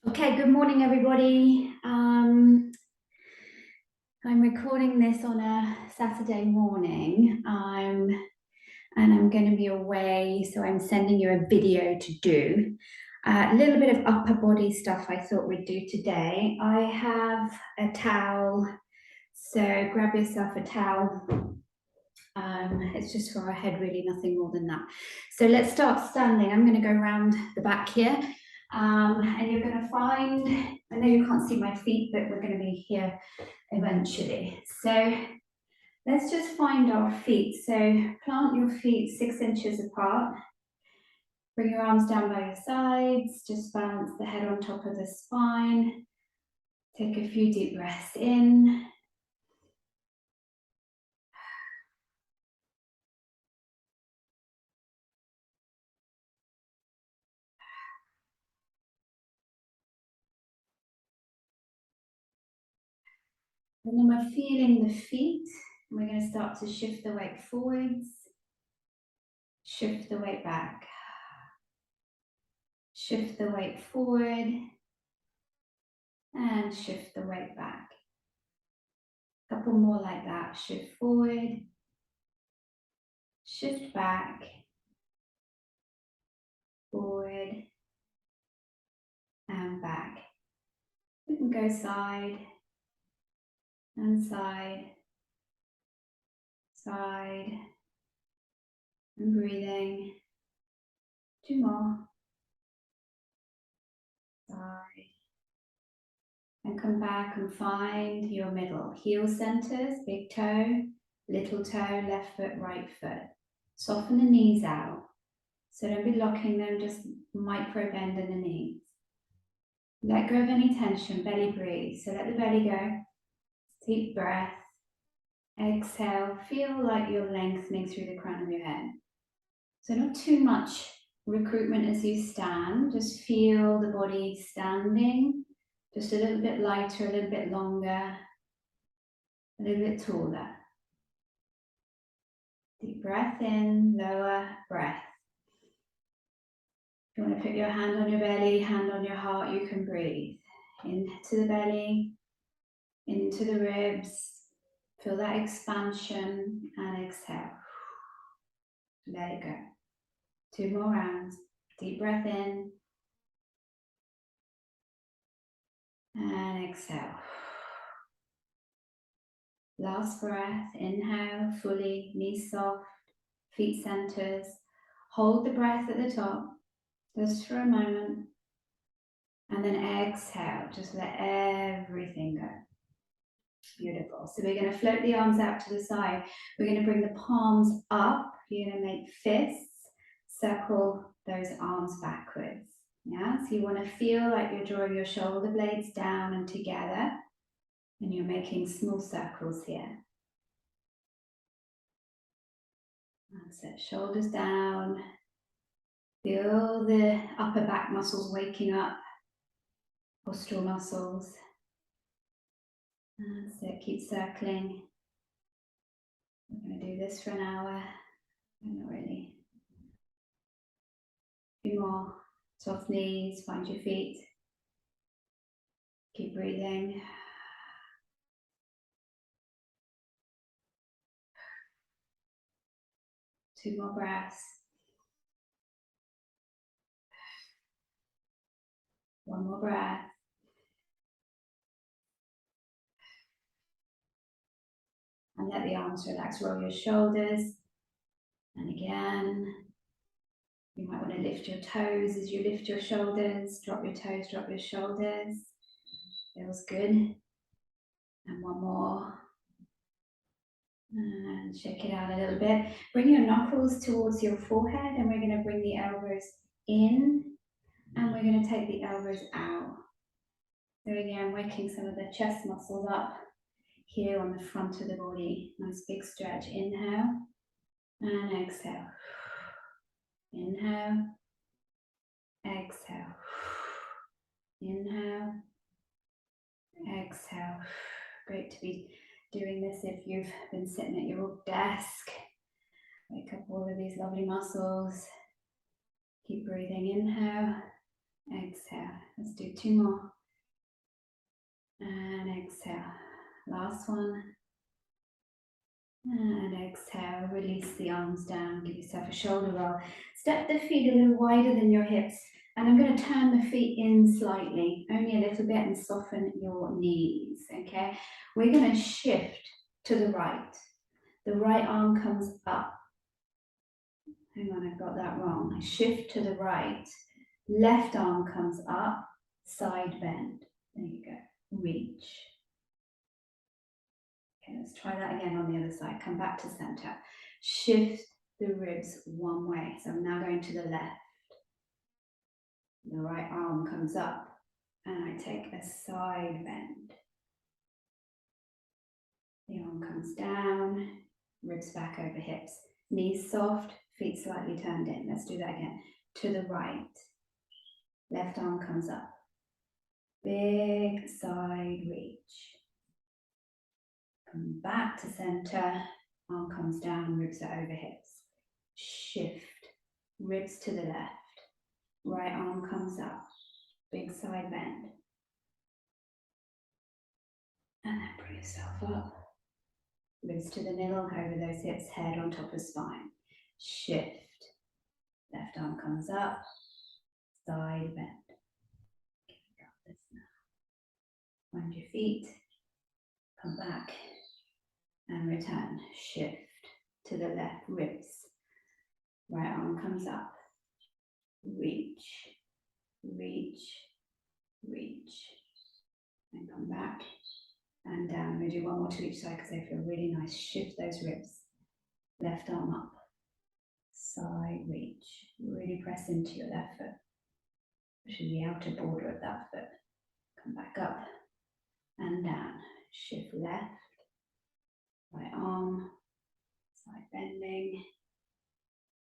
Okay, good morning, everybody. I'm recording this on a Saturday morning, and I'm going to be away, so I'm sending you a video to do. A little bit of upper body stuff I thought we'd do today. I have a towel, so grab yourself a towel. It's just for our head, really, nothing more than that. So let's start standing. I'm going to go around the back here. And you're going to find, I know you can't see my feet, but we're going to be here eventually. So let's just find our feet. So plant your feet 6 inches apart. Bring your arms down by your sides. Just balance the head on top of the spine. Take a few deep breaths in. And then we're feeling the feet. We're going to start to shift the weight forwards. Shift the weight back. Shift the weight forward. And shift the weight back. A couple more like that. Shift forward. Shift back. Forward. And back. We can go side. And side. Side. And breathing. 2 more. Side. And come back and find your middle. Heel centers, big toe, little toe, left foot, right foot. Soften the knees out. So don't be locking them, just micro bend in the knees. Let go of any tension, belly breathe. So let the belly go. Deep breath. Exhale, feel like you're lengthening through the crown of your head. So not too much recruitment as you stand, just feel the body standing, just a little bit lighter, a little bit longer, a little bit taller. Deep breath in, lower breath. If you want to put your hand on your belly, hand on your heart, you can breathe. Into the belly, into the ribs, feel that expansion and exhale. Let it go. 2 more rounds. Deep breath in. And exhale. Last breath. Inhale fully, knees soft, feet centers. Hold the breath at the top, just for a moment. And then exhale. Just let everything go. Beautiful. So we're going to float the arms out to the side. We're going to bring the palms up. You're going to make fists. Circle those arms backwards. Yeah, so you want to feel like you're drawing your shoulder blades down and together, and you're making small circles here. That's it, shoulders down. Feel the upper back muscles waking up, postural muscles. That's it, keep circling. We're going to do this for an hour. Not really. A few more. Soft knees, find your feet. Keep breathing. Two more breaths. One more breath. And let the arms relax. Roll your shoulders. And again, you might want to lift your toes as you lift your shoulders. Drop your toes, drop your shoulders. Feels good. And one more. And shake it out a little bit. Bring your knuckles towards your forehead, and we're going to bring the elbows in, and we're going to take the elbows out. So again, waking some of the chest muscles up here on the front of the body. Nice big stretch. Inhale and exhale. Inhale, exhale. Inhale, exhale. Great to be doing this if you've been sitting at your desk. Wake up all of these lovely muscles. Keep breathing. Inhale Exhale. Let's do 2 more. And exhale. Last one. And exhale, release the arms down, give yourself a shoulder roll. Step the feet a little wider than your hips. And I'm going to turn the feet in slightly, only a little bit, and soften your knees, okay? We're going to shift to the right. The right arm comes up. Hang on, I've got that wrong. I shift to the right. Left arm comes up, side bend. There you go. Reach. Okay, let's try that again on the other side. Come back to center. Shift the ribs one way. So I'm now going to the left. The right arm comes up and I take a side bend. The arm comes down, ribs back over hips. Knees soft, feet slightly turned in. Let's do that again. To the right. Left arm comes up. Big side reach. Come back to center. Arm comes down, ribs are over hips. Shift. Ribs to the left. Right arm comes up. Big side bend. And then bring yourself up. Ribs to the middle, over those hips, head on top of spine. Shift. Left arm comes up. Side bend. Got this now. Find your feet. Come back. And return. Shift to the left, ribs. Right arm comes up. Reach. Reach. Reach. And come back. And down. I'm going to do one more to each side because they feel really nice. Shift those ribs. Left arm up. Side reach. Really press into your left foot. Pushing the outer border of that foot. Come back up and down. Shift left. Right arm. Side bending.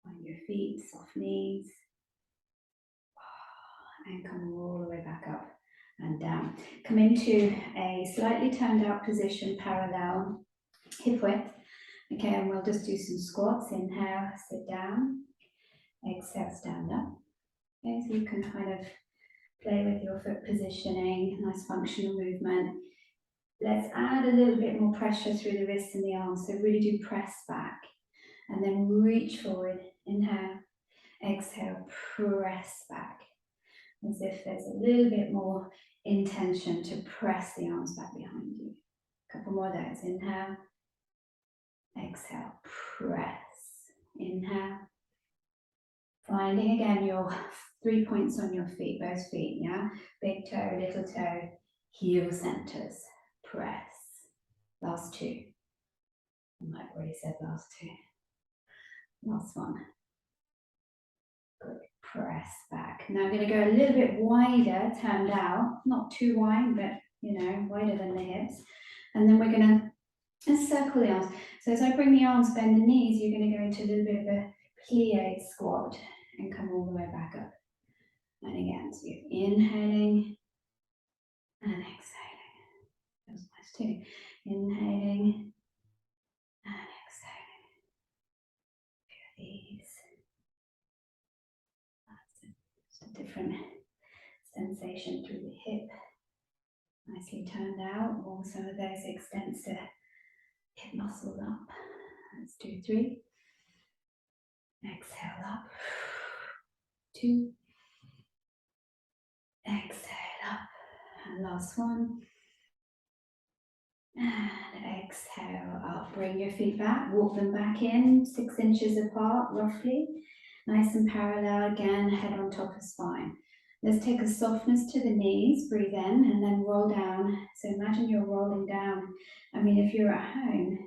Find your feet. Soft knees. And come all the way back up and down. Come into a slightly turned out position, parallel hip width. Okay, and we'll just do some squats. Inhale, sit down. Exhale, stand up. Okay, so you can kind of play with your foot positioning, nice functional movement. Let's add a little bit more pressure through the wrists and the arms. So really do press back and then reach forward. Inhale, exhale, press back. As if there's a little bit more intention to press the arms back behind you. A couple more of those. Inhale, exhale, press. Inhale. Finding again your 3 points on your feet, both feet, yeah? Big toe, little toe, heel centers. Press. Last two. I might have already said last two. Last one. Good. Press back. Now I'm going to go a little bit wider, turned out. Not too wide, but wider than the hips. And then we're going to circle the arms. So as I bring the arms, bend the knees, you're going to go into a little bit of a plie squat and come all the way back up. And again, so you're inhaling and exhaling. Feels nice too. Inhaling and exhaling. Feel these. That's just a different sensation through the hip. Nicely turned out. Warm some of those extensor hip muscles up. Let's do 3. Exhale up. 2. Exhale up. And last one. And exhale up. Bring your feet back. Walk them back in 6 inches apart, roughly. Nice and parallel again, head on top of spine. Let's take a softness to the knees. Breathe in and then roll down. So imagine you're rolling down. I mean, if you're at home,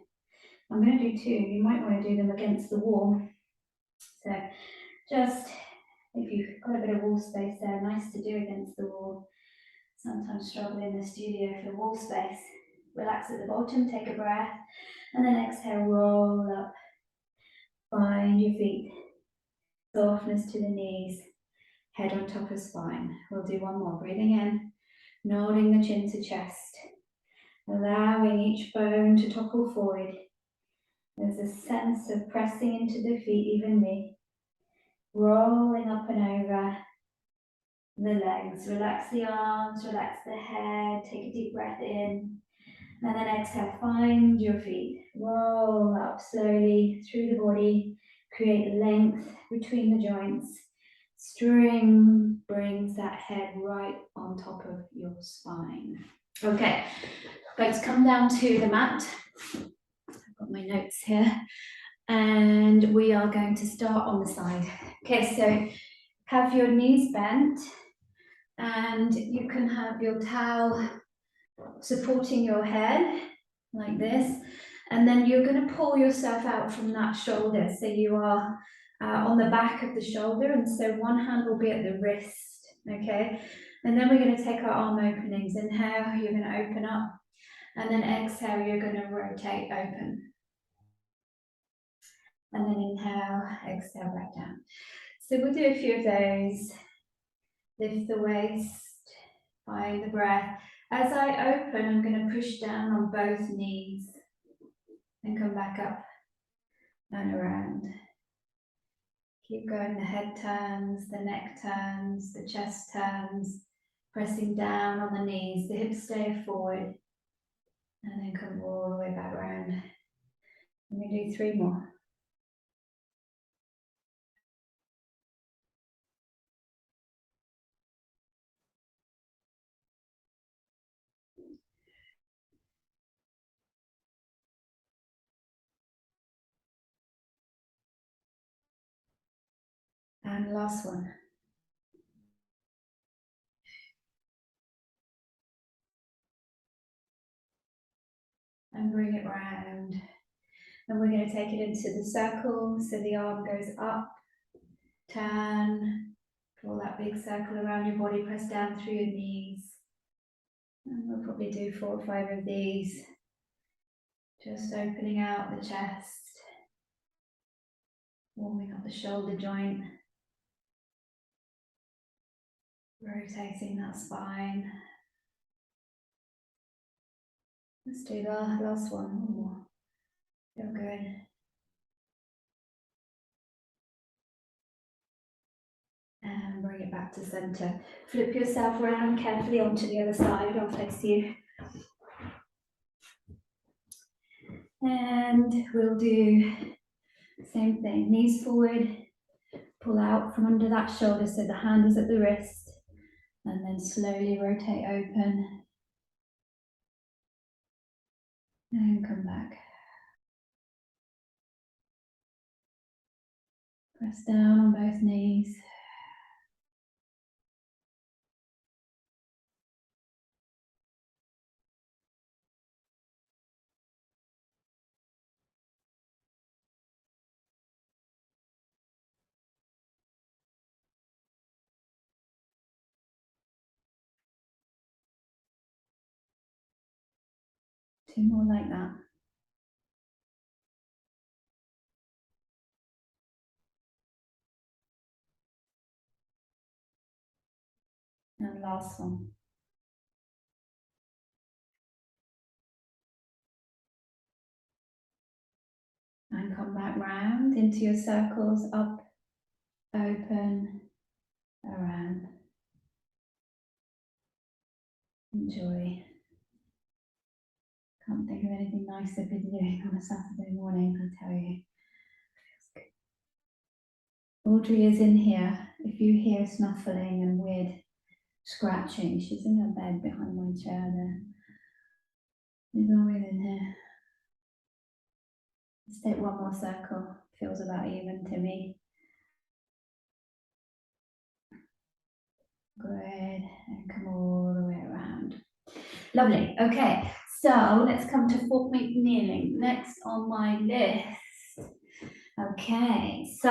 I'm going to do 2. You might want to do them against the wall. So just, if you've got a bit of wall space there, nice to do against the wall. Sometimes struggle in the studio for wall space. Relax at the bottom, take a breath, and then exhale, roll up. Find your feet. Softness to the knees. Head on top of spine. We'll do one more. Breathing in, nodding the chin to chest. Allowing each bone to topple forward. There's a sense of pressing into the feet evenly. Rolling up and over. the legs. Relax the arms, relax the head, take a deep breath in. And then exhale, find your feet. Roll up slowly through the body. Create length between the joints. String brings that head right on top of your spine. Okay, going to come down to the mat. I've got my notes here. And we are going to start on the side. Okay, so have your knees bent and you can have your towel supporting your head like this. And then you're going to pull yourself out from that shoulder. So you are on the back of the shoulder. And so one hand will be at the wrist, okay? And then we're going to take our arm openings. Inhale, you're going to open up. And then exhale, you're going to rotate open. And then inhale, exhale back down. So we'll do a few of those. Lift the waist, find the breath. As I open, I'm going to push down on both knees and come back up and around. Keep going, the head turns, the neck turns, the chest turns, pressing down on the knees, the hips stay forward, and then come all the way back around. And we do 3 more. And last one. And bring it round. And we're going to take it into the circle. So the arm goes up, turn, draw that big circle around your body, press down through your knees. And we'll probably do 4 or 5 of these. Just opening out the chest, warming up the shoulder joint, rotating that spine. Let's do the last one more. Feel good. And bring it back to center. Flip yourself around carefully onto the other side. I'll face you. And we'll do the same thing. Knees forward. Pull out from under that shoulder so the hand is at the wrist. And then slowly rotate open. And come back. Press down on both knees. Two more like that. And last one. And come back round into your circles, up, open, around. Enjoy. Can't think of anything nicer to be doing on a Saturday morning, I tell you. Audrey is in here. If you hear snuffling and weird scratching, she's in her bed behind my chair there. She's always in here. Let's take one more circle. Feels about even to me. Good. And come all the way around. Lovely. Okay. So let's come to 4-point kneeling. Next on my list. Okay. So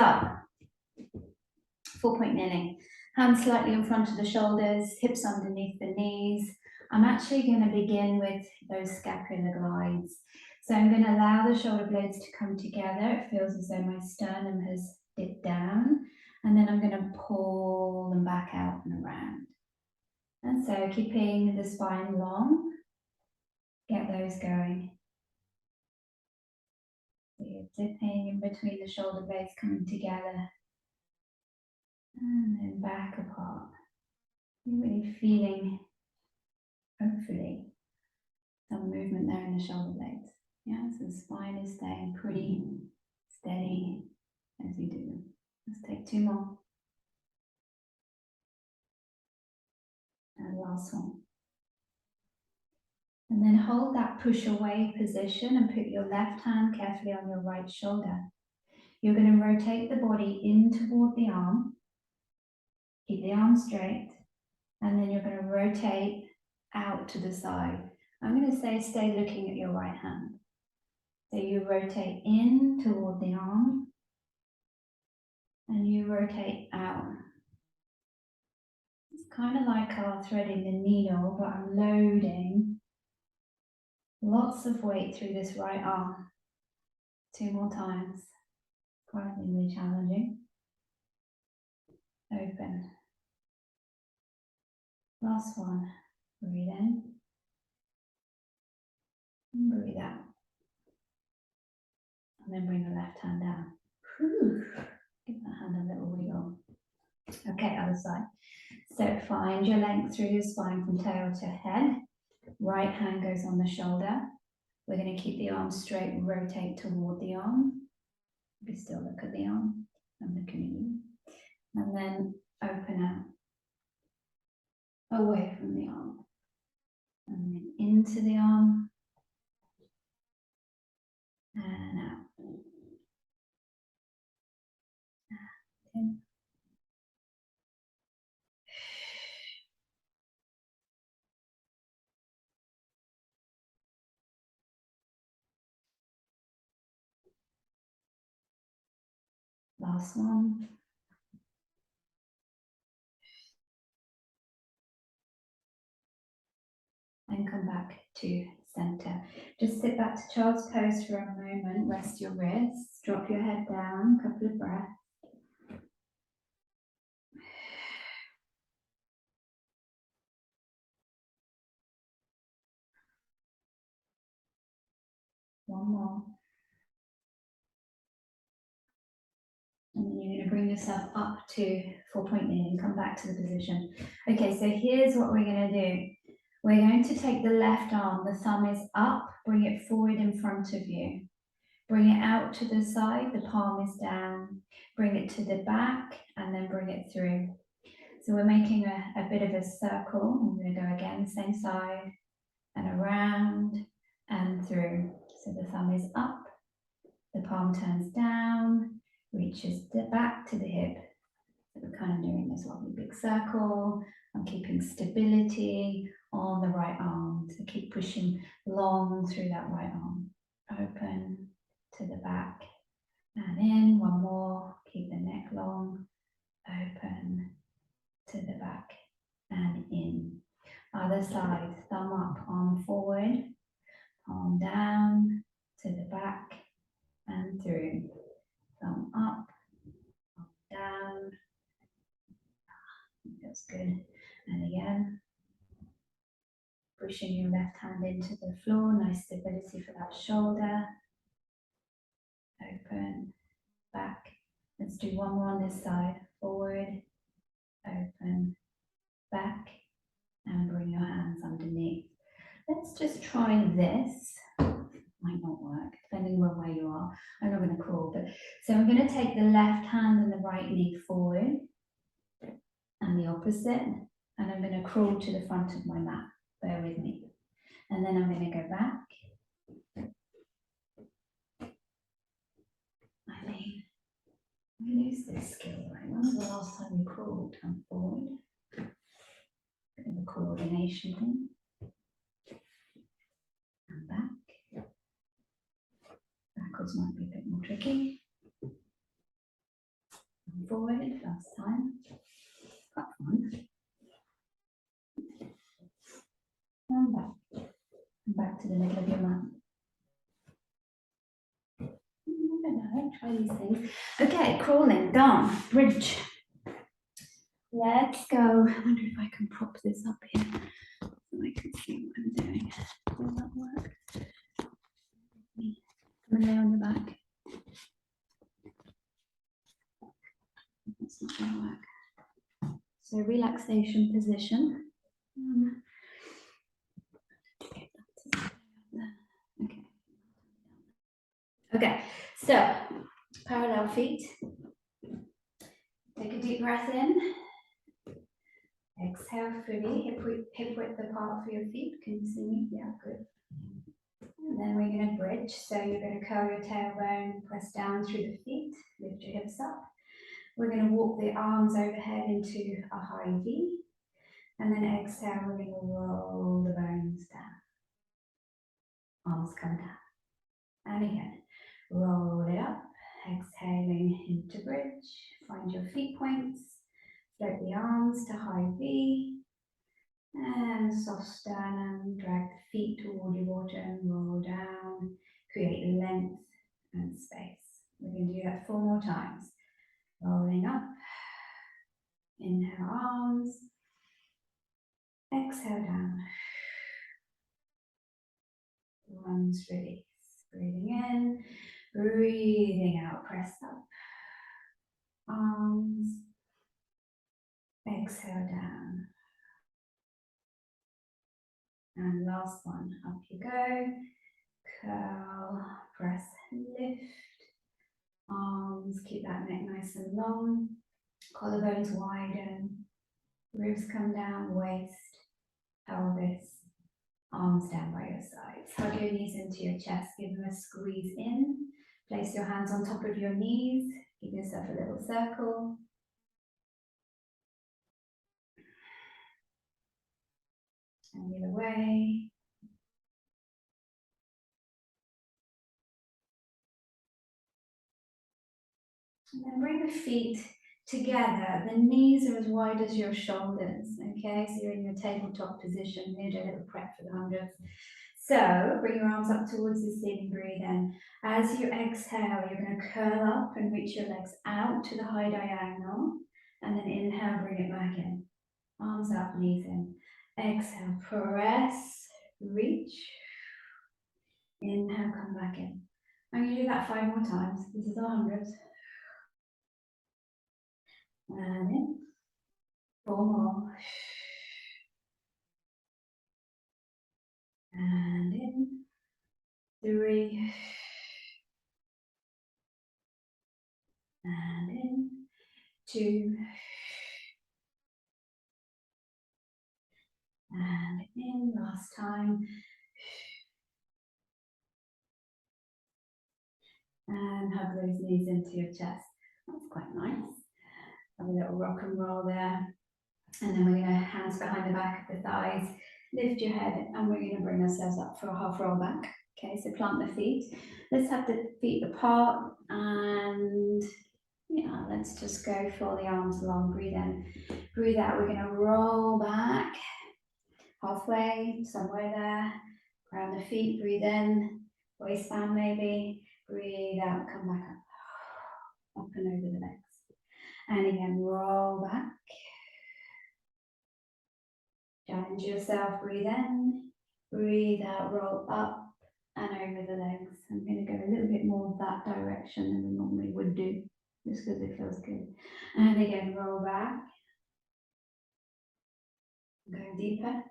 4-point kneeling. Hands slightly in front of the shoulders, hips underneath the knees. I'm actually going to begin with those scapular glides. So I'm going to allow the shoulder blades to come together. It feels as though my sternum has dipped down. And then I'm going to pull them back out and around. And so keeping the spine long, get those going. So you're dipping in between the shoulder blades coming together. And then back apart. You're really feeling, hopefully, some movement there in the shoulder blades. Yeah, so the spine is staying pretty steady as you do. Let's take 2 more. And last one. And then hold that push away position and put your left hand carefully on your right shoulder. You're going to rotate the body in toward the arm. Keep the arm straight. And then you're going to rotate out to the side. I'm going to say stay looking at your right hand. So you rotate in toward the arm. And you rotate out. It's kind of like threading the needle, but I'm loading lots of weight through this right arm. 2 more times. Quite really challenging. Open. Last one. Breathe in. And breathe out. And then bring the left hand down. Whew. Give that hand a little wiggle. Okay, other side. So find your length through your spine from tail to head. Right hand goes on the shoulder. We're going to keep the arm straight and rotate toward the arm. We still look at the arm. I'm looking at you. And then open out. Away from the arm. And then into the arm. And out. In. Last one. And come back to center. Just sit back to child's pose for a moment. Rest your wrists. Drop your head down. Couple of breaths. One more. And then you're going to bring yourself up to 4-point kneeling. Come back to the position. Okay, so here's what we're going to do. We're going to take the left arm. The thumb is up. Bring it forward in front of you. Bring it out to the side. The palm is down. Bring it to the back and then bring it through. So we're making a bit of a circle. I'm going to go again, same side and around and through. So the thumb is up. The palm turns down. Reaches back to the hip. So we're kind of doing this lovely big circle. I'm keeping stability on the right arm. So keep pushing long through that right arm. Open to the back and in. One more. Keep the neck long. Open to the back and in. Other side. Thumb up, arm forward. Palm down to the back and through. Thumb up, palm down. Feels good. And again, pushing your left hand into the floor. Nice stability for that shoulder. Open, back. Let's do one more on this side. Forward, open, back, and bring your hands underneath. Let's just try this. Might not work, depending on where you are. I'm not going to crawl, but so I'm going to take the left hand and the right knee forward and the opposite, and I'm going to crawl to the front of my mat. Bear with me. And then I'm going to go back. I mean, we lose this skill, right? When was the last time you crawled? Come forward. Bit of a coordination thing. And back. Backwards might be a bit more tricky. And forward, last time. Quite fun. And back. And back to the middle of your mat. I don't know, try these things. Okay, crawling, done. Bridge. Let's go. I wonder if I can prop this up here so I can see what I'm doing. Will that work? Come and lay on your back. That's not going to work. So relaxation position. Okay, so parallel feet. Take a deep breath in. Exhale fully, hip width apart for your feet. Can you see me? Yeah, good. And then we're going to bridge. So you're going to curl your tailbone, press down through the feet, lift your hips up. We're going to walk the arms overhead into a high V. And then exhale, we're going to roll the bones down. Arms come down. And again, roll it up. Exhaling into bridge. Find your feet points. Float the arms to high V. And soft sternum, drag the feet toward your bottom, roll down, create length and space. We're going to do that 4 more times. Rolling up, inhale arms, exhale down, arms release, breathing in, breathing out, press up, arms, exhale down. And last one, up you go, curl, press, lift, arms, keep that neck nice and long, collarbones widen, ribs come down, waist, pelvis, arms down by your sides. Hug your knees into your chest, give them a squeeze in, place your hands on top of your knees, give yourself a little circle. And the other way. And then bring the feet together. The knees are as wide as your shoulders, okay? So you're in your tabletop position. We're going to do a little prep for the hundreds. So bring your arms up towards the ceiling, breathe in. As you exhale, you're going to curl up and reach your legs out to the high diagonal. And then inhale, bring it back in. Arms up, knees in. Exhale, press, reach. Inhale, come back in. I'm going to do that 5 more times. This is 100. And in. 4 more. And in. 3. And in. 2. And in. Last time. And hug those knees into your chest. That's quite nice. Have a little rock and roll there. And then we're going to hands behind the back of the thighs. Lift your head and we're going to bring ourselves up for a half roll back. Okay, so plant the feet. Let's have the feet apart and yeah, let's just go for the arms long. Breathe in, breathe out. We're going to roll back halfway, somewhere there. Ground the feet, breathe in, waistband maybe. Breathe out, come back up. Up and over the legs. And again, roll back. Challenge yourself, breathe in, breathe out, roll up and over the legs. I'm going to go a little bit more that direction than we normally would do, just because it feels good. And again, roll back. Go deeper.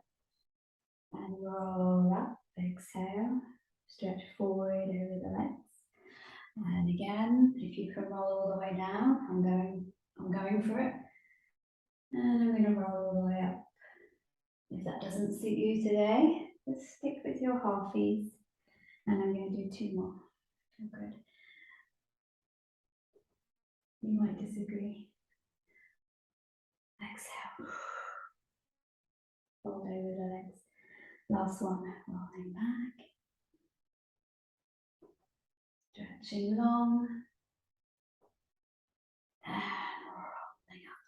And roll up, exhale. Stretch forward over the legs. And again, if you can roll all the way down, I'm going for it. And I'm going to roll all the way up. If that doesn't suit you today, just stick with your halfies. And I'm going to do 2 more. Oh, good. You might disagree. Exhale. Fold over the legs. Last one, rolling back. Stretching long. And rolling up.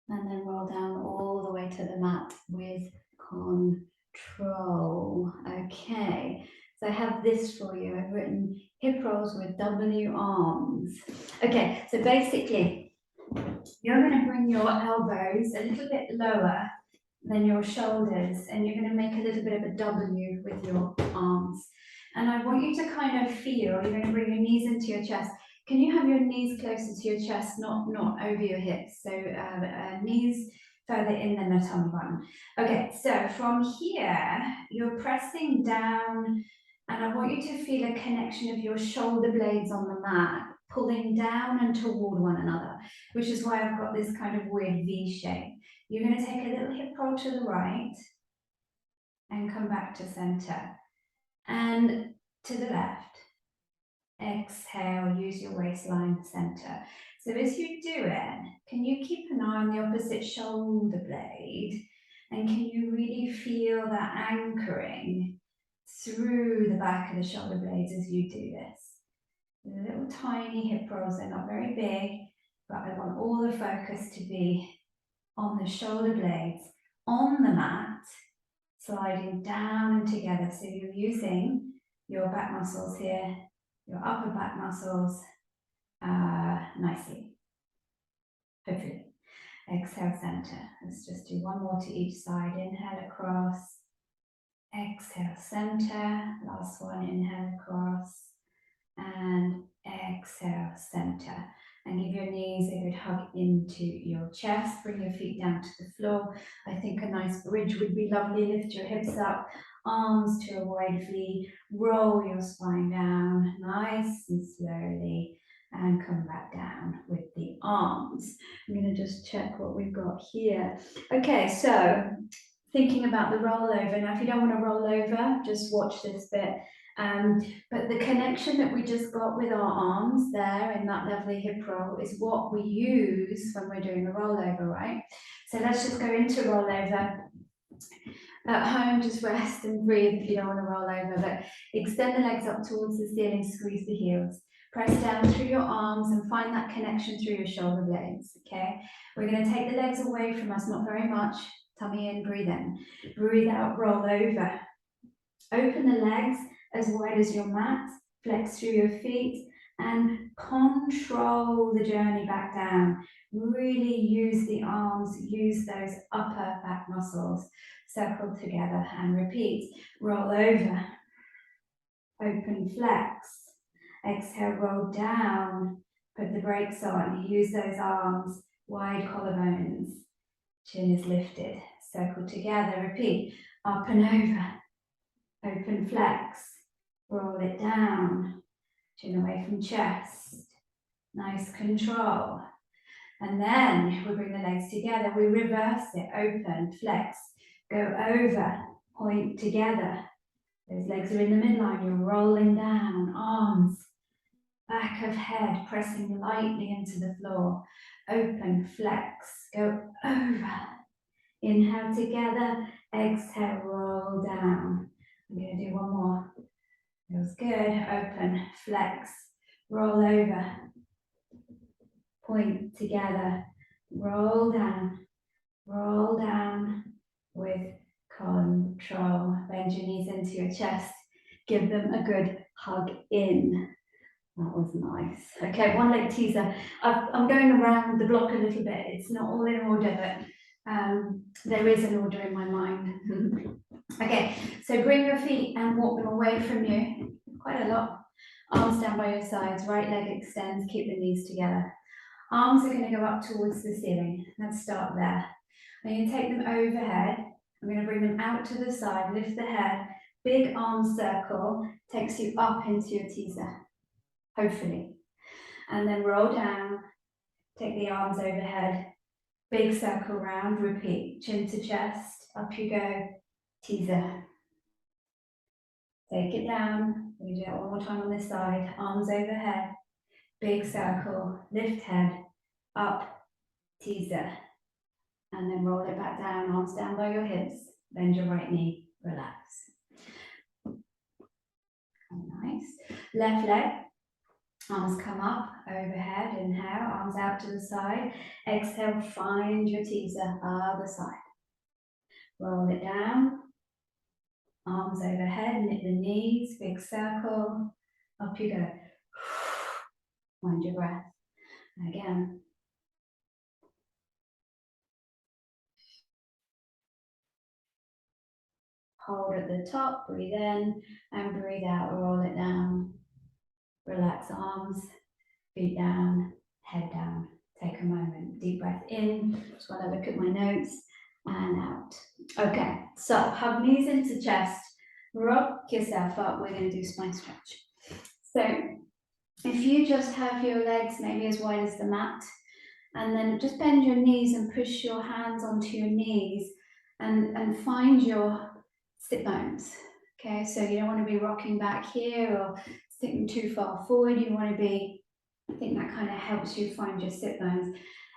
And then roll down all the way to the mat with control. Okay. So I have this for you. I've written hip rolls with W arms. Okay, so basically, you're going to bring your elbows a little bit lower than your shoulders, and you're going to make a little bit of a W with your arms. And I want you to kind of feel, you're going to bring your knees into your chest. can you have your knees closer to your chest, not over your hips? So knees further in than the tummy button. Okay, so from here, you're pressing down, and I want you to feel a connection of your shoulder blades on the mat, pulling down and toward one another, which is why I've got this kind of weird V shape. You're going to take a little hip roll to the right and come back to center. And to the left. Exhale, use your waistline center. So as you do it, can you keep an eye on the opposite shoulder blade? And can you really feel that anchoring through the back of the shoulder blades as you do this? Little tiny hip rolls, they're not very big, but I want all the focus to be on the shoulder blades, on the mat, sliding down and together. So you're using your back muscles here, your upper back muscles, nicely, hopefully. Exhale, center. Let's just do one more to each side. Inhale across, exhale, center. Last one, inhale across, and exhale, center. And give your knees a good hug into your chest. Bring your feet down to the floor. I think a nice bridge would be lovely. Lift your hips up, arms to a wide V. Roll your spine down nice and slowly, and come back down with the arms. I'm going to just check what we've got here. Okay, so thinking about the rollover. Now, if you don't want to roll over, just watch this bit. But the connection that we just got with our arms there in that lovely hip roll is what we use when we're doing the rollover, right? So let's just go into rollover. At home, just rest and breathe if you don't want to roll over, but extend the legs up towards the ceiling, squeeze the heels. Press down through your arms and find that connection through your shoulder blades, okay? We're going to take the legs away from us, not very much. Tummy in, breathe in. Breathe out, roll over. Open the legs as wide as your mat, flex through your feet, and control the journey back down. Really use the arms, use those upper back muscles. Circle together and repeat. Roll over. Open, flex. Exhale, roll down. Put the brakes on. Use those arms, wide collarbones. Chin is lifted. Circle together. Repeat. Up and over. Open, flex. Roll it down. Chin away from chest. Nice control. And then we bring the legs together. We reverse it. Open, flex. Go over. Point together. Those legs are in the midline. You're rolling down. Arms. Back of head. Pressing lightly into the floor. Open, flex. Go over. Inhale together. Exhale, roll down. I'm going to do one more. Feels good. Open, flex, roll over, point together, roll down with control. Bend your knees into your chest. Give them a good hug in. That was nice. Okay, one leg teaser. I'm going around the block a little bit. It's not all in order, but there is an order in my mind. Okay, so bring your feet and walk them away from you. Quite a lot. Arms down by your sides, right leg extends, keep the knees together. Arms are going to go up towards the ceiling. Let's start there. I'm going to take them overhead. I'm going to bring them out to the side, lift the head. Big arm circle takes you up into your teaser, hopefully. And then roll down, take the arms overhead. Big circle round, repeat. Chin to chest, up you go, teaser. Take it down. We do it one more time on this side. Arms overhead. Big circle. Lift head. Up. Teaser. And then roll it back down. Arms down by your hips. Bend your right knee. Relax. Nice. Left leg. Arms come up. Overhead. Inhale. Arms out to the side. Exhale. Find your teaser. Other side. Roll it down. Arms overhead, knit the knees, big circle, up you go. Find your breath. Again. Hold at the top, breathe in and breathe out, roll it down. Relax arms, feet down, head down. Take a moment, deep breath in, just while I look at my notes, and out. Okay, so hug knees into chest, rock yourself up. We're going to do spine stretch. So if you just have your legs maybe as wide as the mat, and then just bend your knees and push your hands onto your knees and find your sit bones. Okay, so you don't want to be rocking back here or sitting too far forward. You want to be, I think that kind of helps you find your sit bones.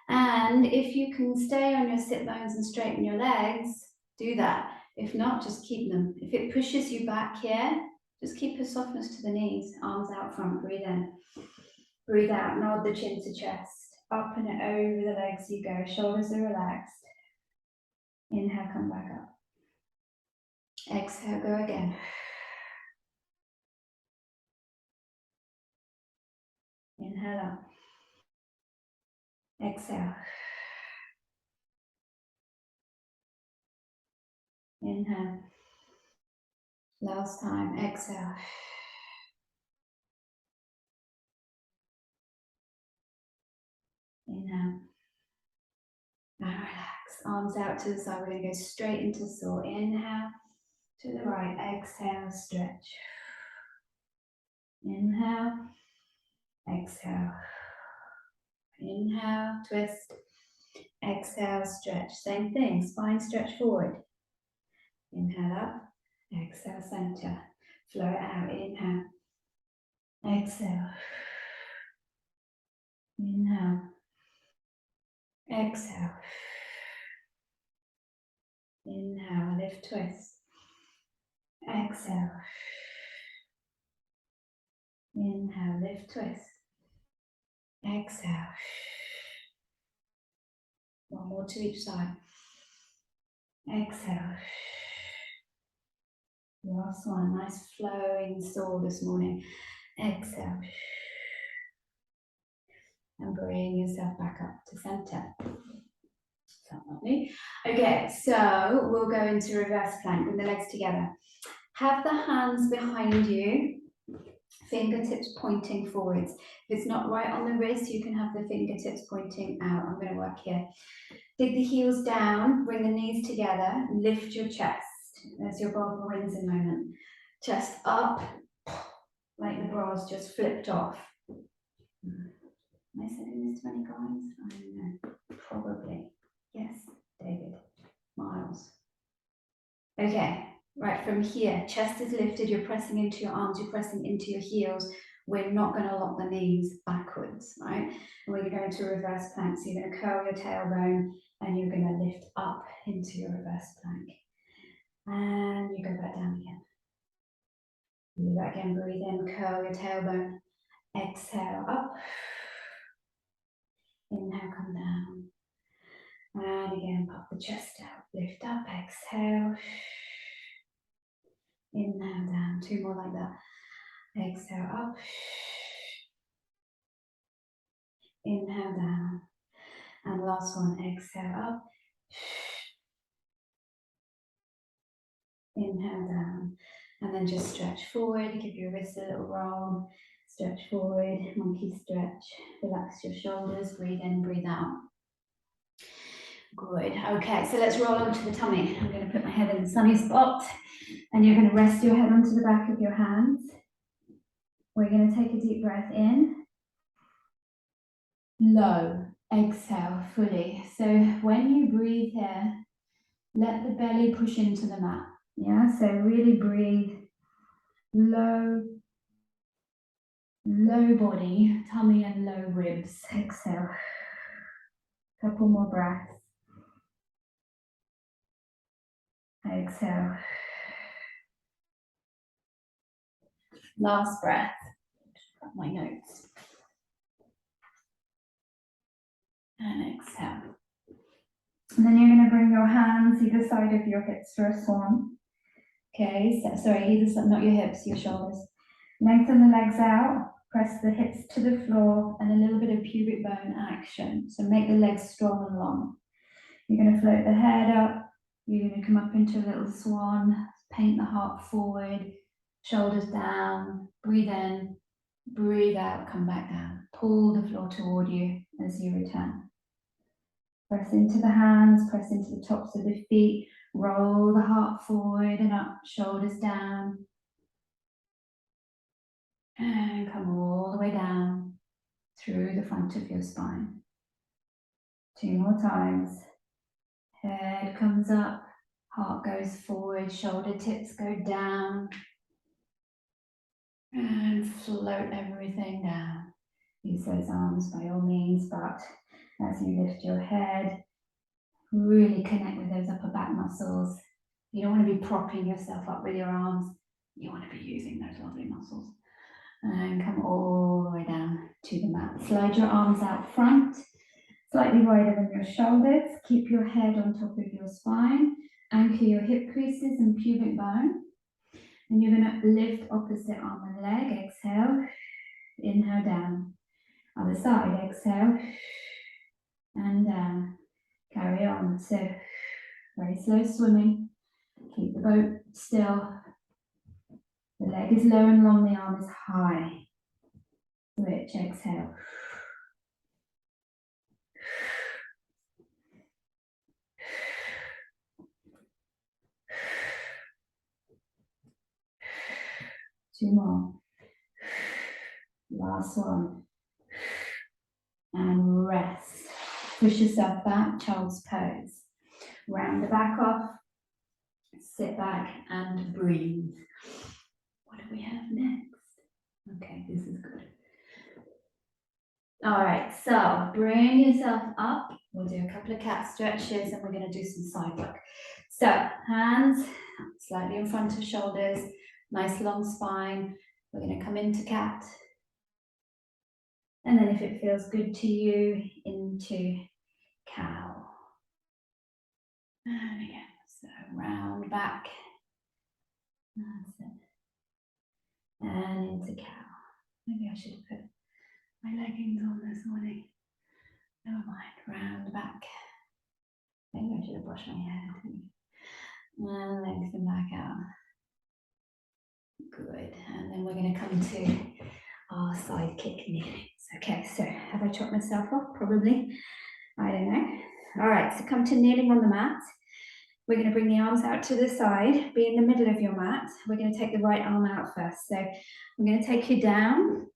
And if you can stay on your sit bones and straighten your legs, do that. If not, just keep them. If it pushes you back here, just keep a softness to the knees, arms out front, breathe in. Breathe out, nod the chin to chest. Up and over the legs you go, shoulders are relaxed. Inhale, come back up. Exhale, go again. Inhale up. Exhale. Inhale. Last time, exhale. Inhale. Now relax, arms out to the side. We're going to go straight into saw. Inhale to the right, exhale, stretch. Inhale, exhale. Inhale, twist. Exhale, stretch. Same thing, spine stretch forward. Inhale up, exhale, center. Flow it out, inhale. Exhale. Inhale. Exhale. Inhale, lift, twist. Exhale. Inhale, lift, twist. Exhale. One more to each side. Exhale. Last one, nice flowing soul this morning. Exhale. And bring yourself back up to center. Sound lovely. Okay, so we'll go into reverse plank with the legs together. Have the hands behind you, fingertips pointing forwards. If it's not right on the wrist, you can have the fingertips pointing out. I'm going to work here. Dig the heels down, bring the knees together, lift your chest. There's your Barbara Windsor moment. Chest up, like the bra's just flipped off. Am I sending this to any guys? I don't know. Probably. Yes, David. Miles. Okay, right from here, chest is lifted, you're pressing into your arms, you're pressing into your heels. We're not going to lock the knees backwards, right? And we're going to go into reverse plank. So you're going to curl your tailbone and you're going to lift up into your reverse plank. And you go back down again. Do that again, breathe in, curl your tailbone. Exhale, up. Inhale, come down. And again, pop the chest out, lift up, exhale. Inhale, down, two more like that. Exhale, up. Inhale, down. And last one, exhale, up. Inhale, down. And then just stretch forward, give your wrist a little roll. Stretch forward, monkey stretch. Relax your shoulders, breathe in, breathe out. Good, okay, so let's roll onto the tummy. I'm going to put my head in the sunny spot and you're going to rest your head onto the back of your hands. We're going to take a deep breath in. Low, exhale fully. So when you breathe here, let the belly push into the mat. Yeah, so really breathe low, low body, tummy and low ribs. Exhale. Couple more breaths. Exhale. Last breath. Got my notes. And exhale. And then you're going to bring your hands either side of your hips for a swan. Okay, so, sorry, either side, not your hips, your shoulders. Lengthen the legs out, press the hips to the floor, and a little bit of pubic bone action. So make the legs strong and long. You're going to float the head up. You're going to come up into a little swan, paint the heart forward, shoulders down, breathe in, breathe out, come back down. pull the floor toward you as you return. Press into the hands, press into the tops of the feet, roll the heart forward and up, shoulders down. And come all the way down through the front of your spine. 2 more times. Head comes up, heart goes forward, shoulder tips go down. And float everything down. Use those arms by all means, but as you lift your head, really connect with those upper back muscles. You don't want to be propping yourself up with your arms. You want to be using those lovely muscles. And come all the way down to the mat. Slide your arms out front, slightly wider than your shoulders. Keep your head on top of your spine. Anchor your hip creases and pubic bone. And you're going to lift opposite arm and leg. Exhale. Inhale down. Other side. Exhale. And down. Carry on. So very slow swimming. Keep the boat still. The leg is low and long. The arm is high. Switch. Exhale. Two more. Last one. And rest. Push yourself back, child's pose. Round the back off. Sit back and breathe. What do we have next? Okay, this is good. All right, so bring yourself up. We'll do a couple of cat stretches and we're going to do some side work. So hands slightly in front of shoulders, nice long spine. We're going to come into cat. And then if it feels good to you, into cow. And again, so round back. That's it. And into cow. Maybe I should have put my leggings on this morning. Never mind, round back. Maybe I should have brushed my hair. And lengthen back out. Good. And then we're going to come to our side kick kneelings. Okay, so have I chopped myself off? Probably. I don't know. All right, so come to kneeling on the mat. We're going to bring the arms out to the side, be in the middle of your mat. We're going to take the right arm out first. So I'm going to take you down,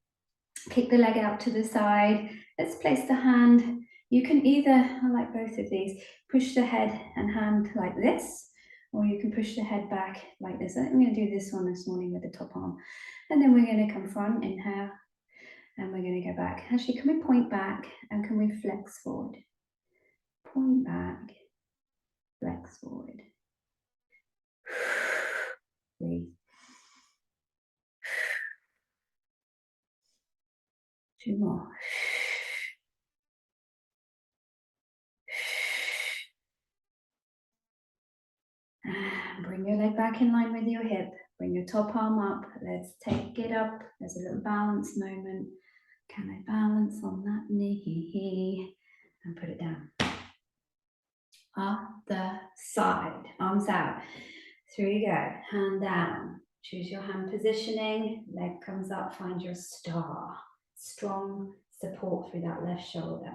kick the leg out to the side. Let's place the hand. You can either, I like both of these, push the head and hand like this, or you can push the head back like this. I think I'm going to do this one this morning with the top arm. And then we're going to come front, inhale, and we're going to go back. Actually, can we point back and can we flex forward? Point back, flex forward. Breathe. 2 more. And bring your leg back in line with your hip. Bring your top arm up. Let's take it up. There's a little balance moment. Can I balance on that knee? And put it down. Other side. Arms out. Through you go. Hand down. Choose your hand positioning. Leg comes up. Find your star. Strong support through that left shoulder.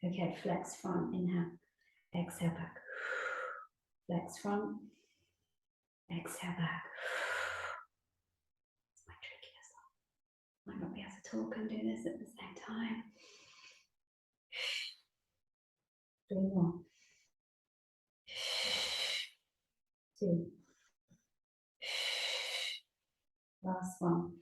Okay, flex front. Inhale. Exhale back. Flex front. Exhale back. It's my trickiest one. Might not be able to talk and do this at the same time. 3 more. 2. Last one.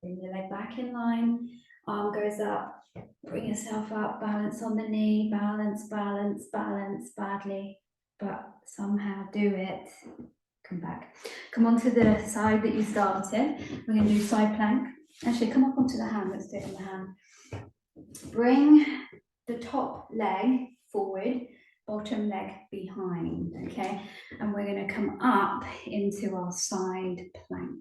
Bring your leg back in line. Arm goes up. Bring yourself up. Balance on the knee. Balance, balance, balance. Badly, but somehow do it. Come back. Come onto the side that you started. We're going to do side plank. Actually, come up onto the hand. Let's do it in the hand. Bring the top leg forward, bottom leg behind, okay? And we're going to come up into our side plank.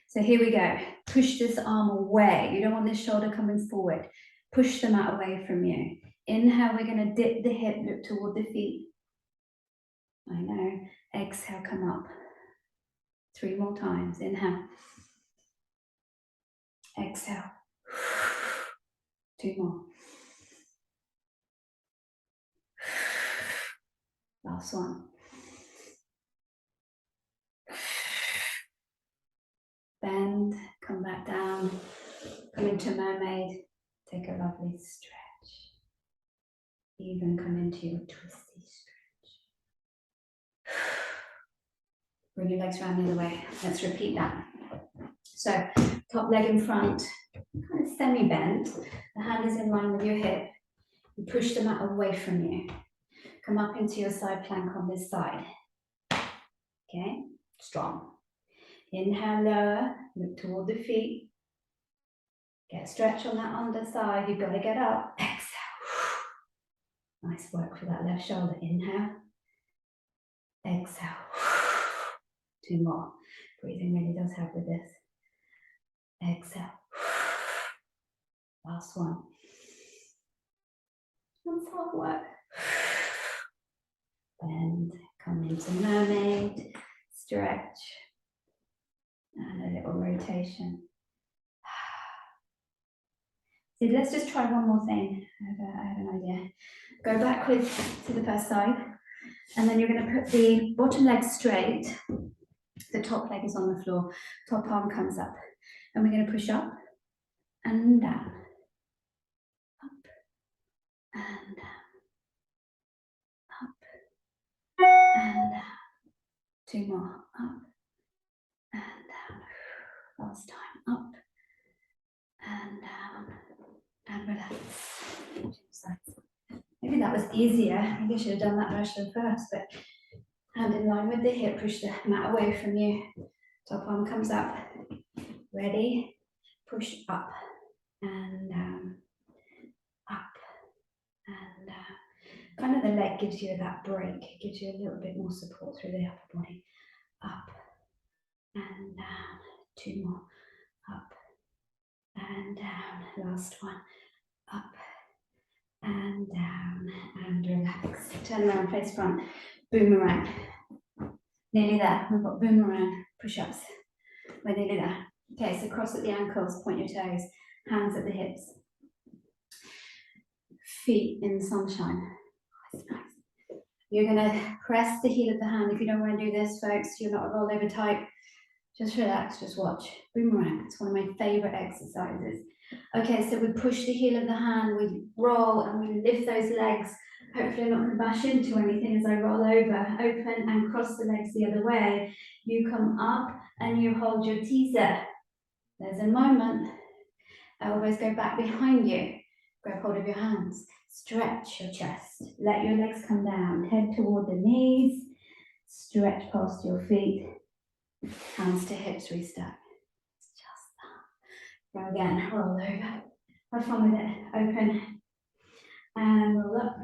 So here we go. Push this arm away. You don't want this shoulder coming forward. Push the mat away from you. Inhale, we're going to dip the hip, look toward the feet. I know. Exhale, come up. 3 more times. Inhale. Exhale. 2 more. Last one. Bend, come back down, come into mermaid, take a lovely stretch. Even come into your twisty stretch. Bring your legs around the other way. Let's repeat that. So, top leg in front, kind of semi-bent. The hand is in line with your hip. You push the mat away from you. Come up into your side plank on this side. Okay, strong. Inhale, lower, look toward the feet. Get a stretch on that underside. You've got to get up. Exhale. Nice work for that left shoulder. Inhale. Exhale. 2 more. Breathing really does help with this. Exhale. Last one. That's hard work. Bend, come into mermaid, stretch, and a little rotation. So let's just try one more thing. I have an idea. Go backwards to the first side, and then you're going to put the bottom leg straight. The top leg is on the floor. Top arm comes up, and we're going to push up and down, up and down, up and down. 2 more, up and down. Last time, up and down, and relax. Maybe that was easier. Maybe I should have done that version first, but hand in line with the hip, push the mat away from you. Top arm comes up. Ready? Push up and down, up and down. Kind of the leg gives you that break. It gives you a little bit more support through the upper body. Up and down. 2 more. Up and down. Last one. Up and down and relax. Turn around, face front. Boomerang. Nearly there. We've got boomerang push-ups. We're nearly there. Okay, so cross at the ankles, point your toes, hands at the hips. Feet in sunshine. That's nice. You're going to press the heel of the hand. If you don't want to do this, folks, you're not a rollover type. Just relax, just watch. Boomerang, it's one of my favorite exercises. Okay, so we push the heel of the hand, we roll and we lift those legs. Hopefully I'm not going to bash into anything as I roll over. Open and cross the legs the other way. You come up and you hold your teaser. There's a moment. Elbows go back behind you. Grab hold of your hands. Stretch your chest. Let your legs come down. Head toward the knees. Stretch past your feet. Hands to hips, restack. It's just that. Go again, roll over. Have fun with it. Open and roll up.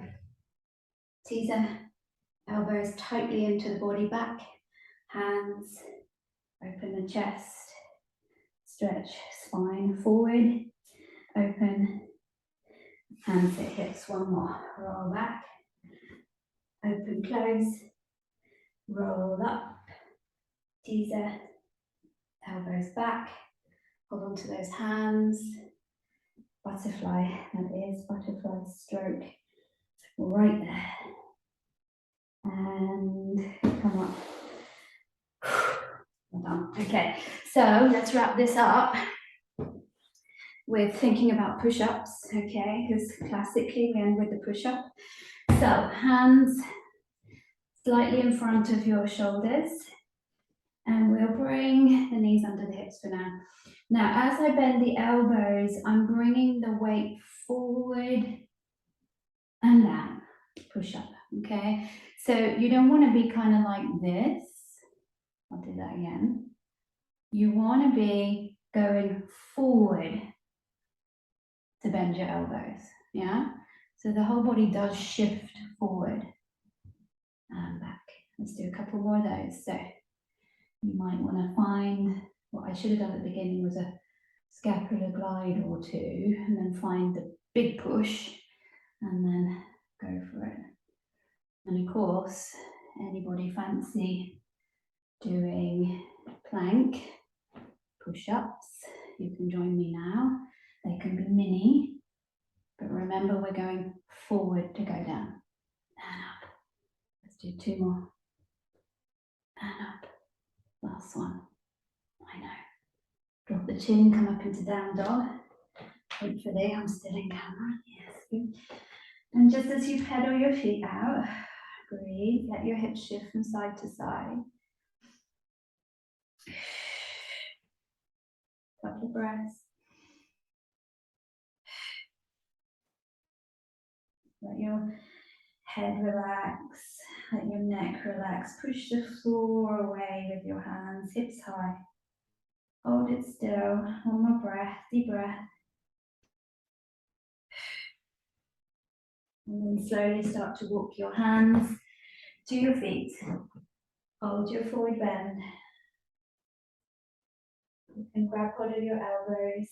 Teaser. Elbows tightly into the body back. Hands. Open the chest. Stretch spine forward. Open. Hands at hips. One more. Roll back. Open, close. Roll up. Teaser, elbows back, hold on to those hands, butterfly, that is, butterfly stroke, right there, and come up, well done. Okay, so let's wrap this up with thinking about push-ups, okay, because classically we end with the push-up. So hands slightly in front of your shoulders, and we'll bring the knees under the hips for now. Now, as I bend the elbows, I'm bringing the weight forward and down, push up, okay? So you don't want to be kind of like this. I'll do that again. You want to be going forward to bend your elbows, yeah? So the whole body does shift forward and back. Let's do a couple more of those. So you might want to find, what I should have done at the beginning was a scapular glide or two, and then find the big push, and then go for it. And of course, anybody fancy doing plank, push-ups, you can join me now. They can be mini, but remember we're going forward to go down and up. Let's do 2 more. And up. Last one. I know. Drop the chin, come up into down dog. Hopefully I'm still in camera. Yes, good. And just as you pedal your feet out, breathe, let your hips shift from side to side. Couple of breaths. Let your head relax, let your neck relax. Push the floor away with your hands, hips high. Hold it still. One more breath, deep breath. And then slowly start to walk your hands to your feet. Hold your forward bend. You can grab hold of your elbows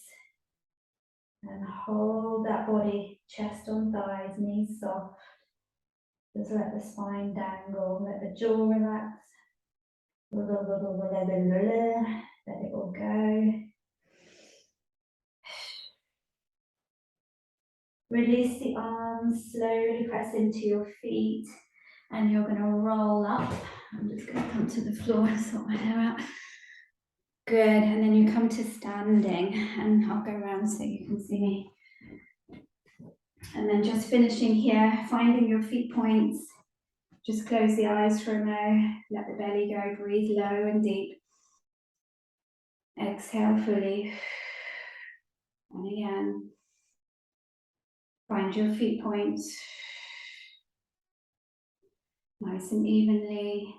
and hold that body, chest on thighs, knees soft. Just let the spine dangle, let the jaw relax. Let it all go. Release the arms, slowly press into your feet, and you're going to roll up. I'm just going to come to the floor and sort my hair out. Good, and then you come to standing, and I'll go around so you can see me. And then just finishing here, finding your feet points. Just close the eyes for a moment, let the belly go, breathe low and deep. Exhale fully. And again. Find your feet points. Nice and evenly.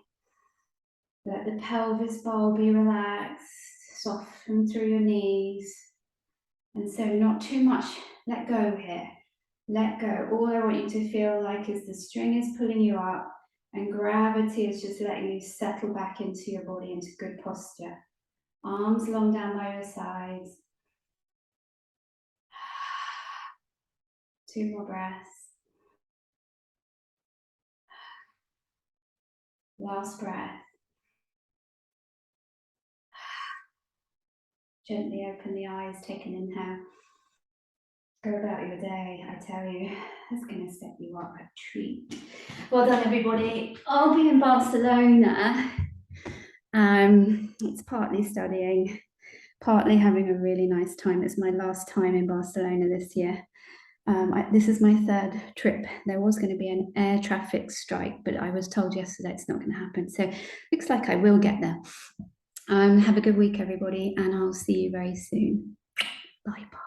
Let the pelvis bowl be relaxed. Soften through your knees. And so not too much let go here. Let go. All I want you to feel like is the string is pulling you up and gravity is just letting you settle back into your body, into good posture. Arms long down by your sides. 2 more breaths. Last breath. Gently open the eyes, take an inhale. Go about your day, I tell you, that's going to set you up a treat. Well done, everybody. I'll be in Barcelona. It's partly studying, partly having a really nice time. It's my last time in Barcelona this year. This is my 3rd trip. There was going to be an air traffic strike, but I was told yesterday it's not going to happen. So looks like I will get there. Have a good week, everybody, and I'll see you very soon. Bye-bye.